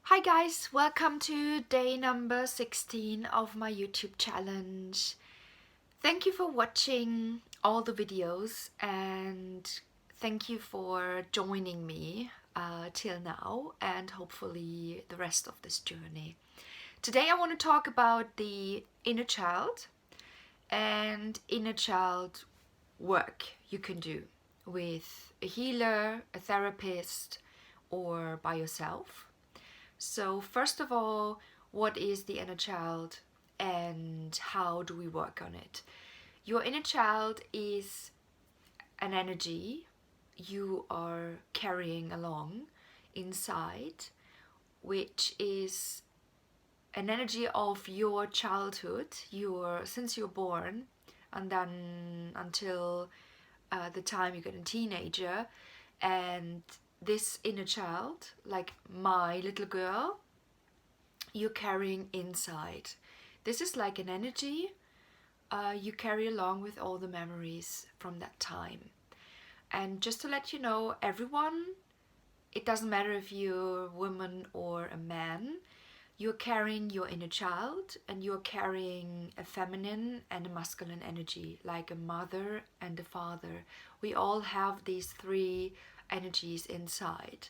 Hi guys, welcome to day number 16 of my YouTube challenge. Thank you for watching all the videos and thank you for joining me till now and hopefully the rest of this journey. Today I want to talk about the inner child and inner child work you can do with a healer, a therapist, or by yourself. So first of all, what is the inner child and how do we work on it? Your inner child is an energy you are carrying along inside, which is an energy of your childhood, since you're born, and then until the time you get a teenager, and this inner child, like my little girl, you're carrying inside. This is like an energy you carry along with all the memories from that time. And just to let you know, everyone, it doesn't matter if you're a woman or a man, you're carrying your inner child and you're carrying a feminine and a masculine energy, like a mother and a father. We all have these three energies inside.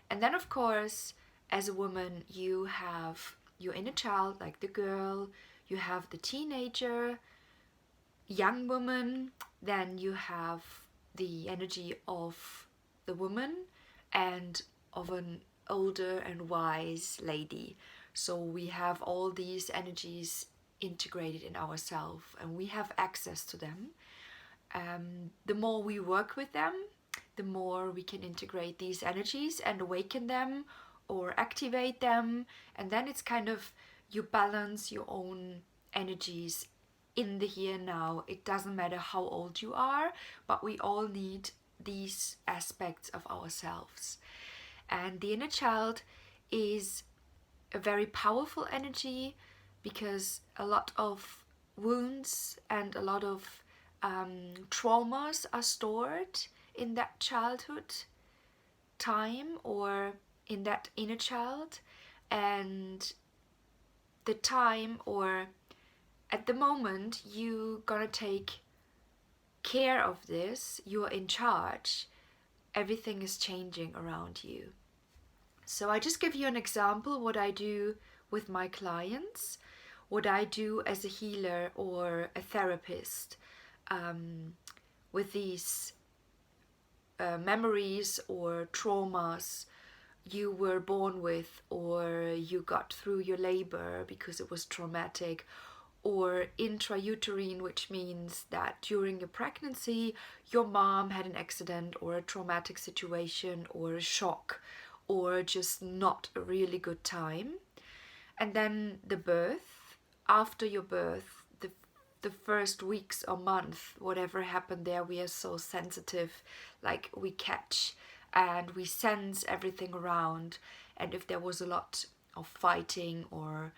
And then, of course, as a woman, you have your inner child, like the girl, you have the teenager, young woman, then you have the energy of the woman and of an older and wise lady. So we have all these energies integrated in ourselves and we have access to them. The more we work with them, the more we can integrate these energies and awaken them or activate them. And then it's kind of you balance your own energies in the here and now. It doesn't matter how old you are, but we all need these aspects of ourselves. And the inner child is a very powerful energy because a lot of wounds and a lot of traumas are stored in that childhood time or in that inner child, and the time or at the moment you gonna take care of this, you're in charge, everything is changing around you. So I just give you an example what I do with my clients, what I do as a healer or a therapist with these memories or traumas you were born with, or you got through your labor because it was traumatic, or intrauterine, which means that during your pregnancy your mom had an accident or a traumatic situation or a shock or just not a really good time. And then the birth, after your birth, the first weeks or month, whatever happened there, we are so sensitive, like we catch and we sense everything around. And if there was a lot of fighting or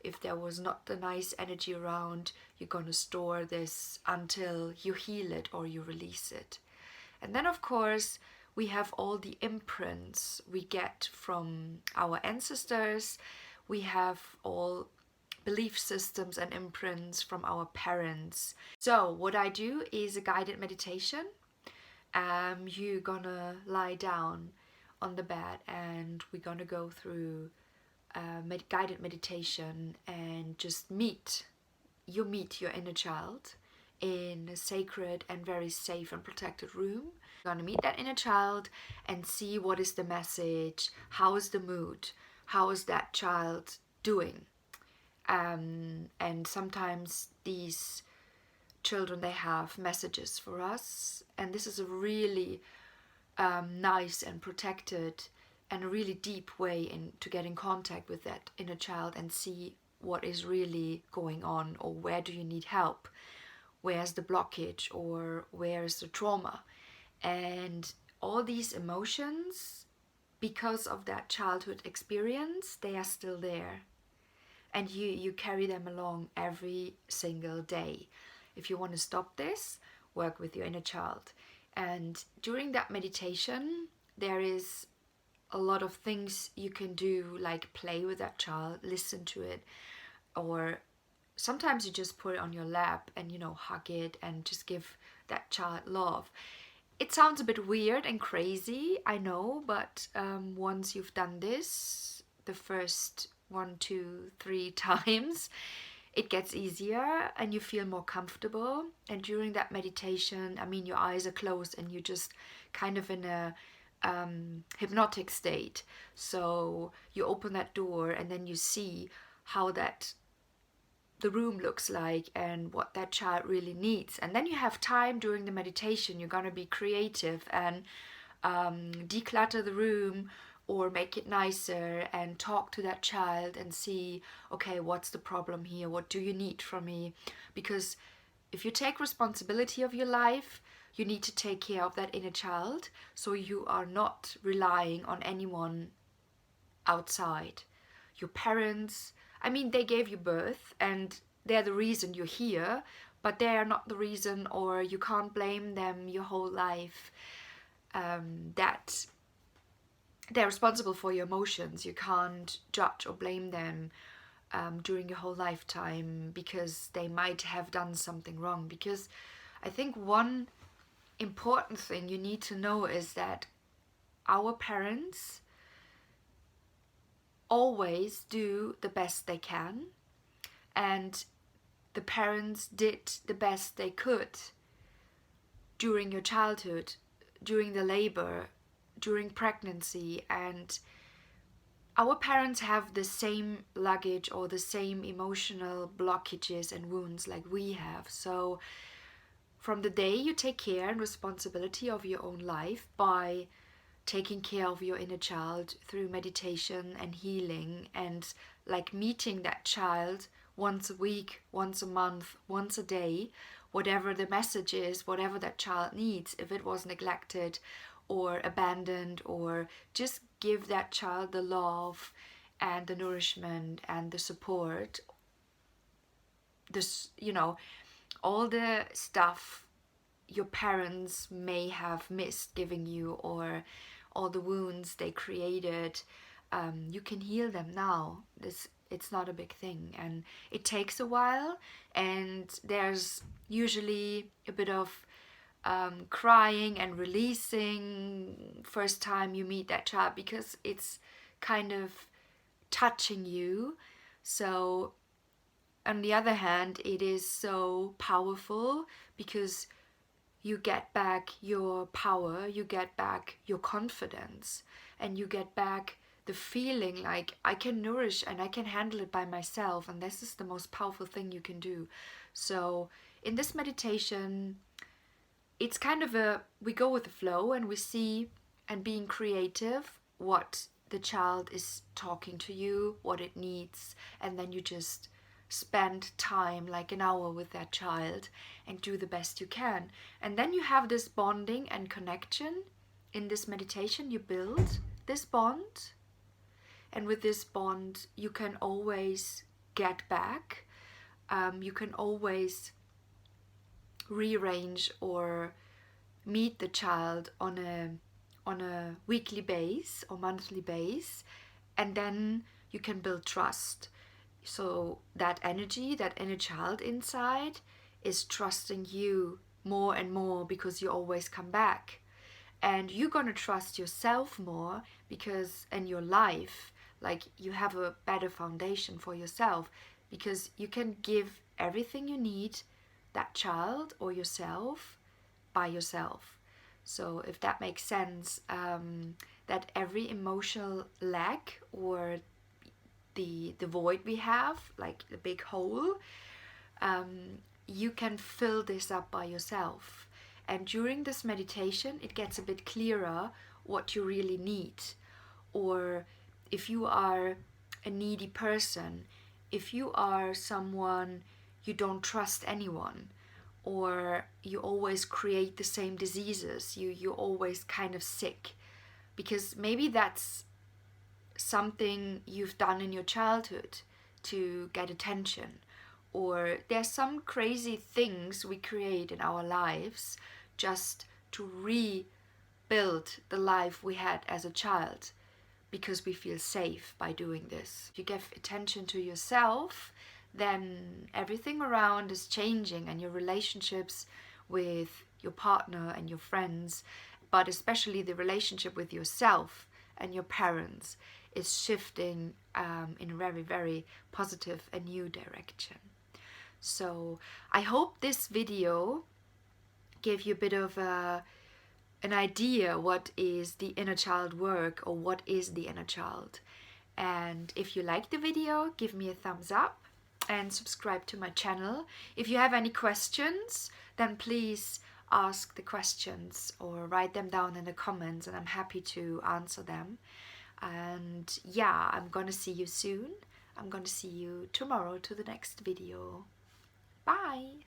if there was not the nice energy around, you're gonna store this until you heal it or you release it. And then of course we have all the imprints we get from our ancestors. We have all belief systems and imprints from our parents. So what I do is a guided meditation. You're gonna lie down on the bed and we're gonna go through guided meditation and just meet your inner child in a sacred and very safe and protected room. You're gonna meet that inner child and see what is the message, how is the mood, how is that child doing. And sometimes these children, they have messages for us, and this is a really nice and protected and a really deep way to get in contact with that inner child and see what is really going on, or where do you need help, where's the blockage, or where is the trauma. And all these emotions, because of that childhood experience, they are still there. And you carry them along every single day. If you want to stop this, work with your inner child. And during that meditation, there is a lot of things you can do, like play with that child, listen to it, or sometimes you just put it on your lap and, you know, hug it and just give that child love. It sounds a bit weird and crazy, I know, but once you've done this the first 1, 2, 3 times, it gets easier and you feel more comfortable. And during that meditation, I mean, your eyes are closed and you're just kind of in a hypnotic state. So you open that door and then you see how the room looks like and what that child really needs. And then you have time during the meditation. You're going to be creative and declutter the room or make it nicer and talk to that child and see, okay, what's the problem here? What do you need from me? Because if you take responsibility of your life, you need to take care of that inner child, so you are not relying on anyone outside. Your parents, I mean, they gave you birth and they're the reason you're here, but they are not the reason, or you can't blame them your whole life. That they're responsible for your emotions. You can't judge or blame them during your whole lifetime because they might have done something wrong. Because I think one important thing you need to know is that our parents always do the best they can, and the parents did the best they could during your childhood, during the labor, during pregnancy. And our parents have the same luggage or the same emotional blockages and wounds like we have. So from the day you take care and responsibility of your own life by taking care of your inner child through meditation and healing, and like meeting that child once a week, once a month, once a day, whatever the message is, whatever that child needs, if it was neglected or abandoned, or just give that child the love and the nourishment and the support, this, you know, all the stuff your parents may have missed giving you, or all the wounds they created, you can heal them now. It's not a big thing, and it takes a while, and there's usually a bit of crying and releasing first time you meet that child, because it's kind of touching you. So on the other hand, it is so powerful because you get back your power, you get back your confidence, and you get back the feeling like I can nourish and I can handle it by myself. And this is the most powerful thing you can do. So in this meditation, it's kind of we go with the flow and we see, and being creative, what the child is talking to you, what it needs, and then you just spend time, like an hour with that child, and do the best you can. And then you have this bonding and connection. In this meditation you build this bond, and with this bond you can always get back, you can always rearrange or meet the child on a weekly base or monthly base, and then you can build trust. So that energy, that inner child inside is trusting you more and more because you always come back. And you're gonna trust yourself more because in your life, like, you have a better foundation for yourself, because you can give everything you need that child or yourself by yourself. So if that makes sense, that every emotional lack or the void we have, like the big hole, you can fill this up by yourself. And during this meditation it gets a bit clearer what you really need. Or if you are a needy person, if you are someone you don't trust anyone, or you always create the same diseases, you're always kind of sick, because maybe that's something you've done in your childhood to get attention, or there's some crazy things we create in our lives just to rebuild the life we had as a child. because we feel safe by doing this. If you give attention to yourself, then everything around is changing, and your relationships with your partner and your friends, but especially the relationship with yourself and your parents, is shifting in a very, very positive and new direction. So I hope this video gave you a bit of an idea what is the inner child work, or what is the inner child. And if you like the video, give me a thumbs up and subscribe to my channel. If you have any questions, then please ask the questions or write them down in the comments, and I'm happy to answer them. And yeah, I'm gonna see you soon. I'm gonna see you tomorrow to the next video. Bye!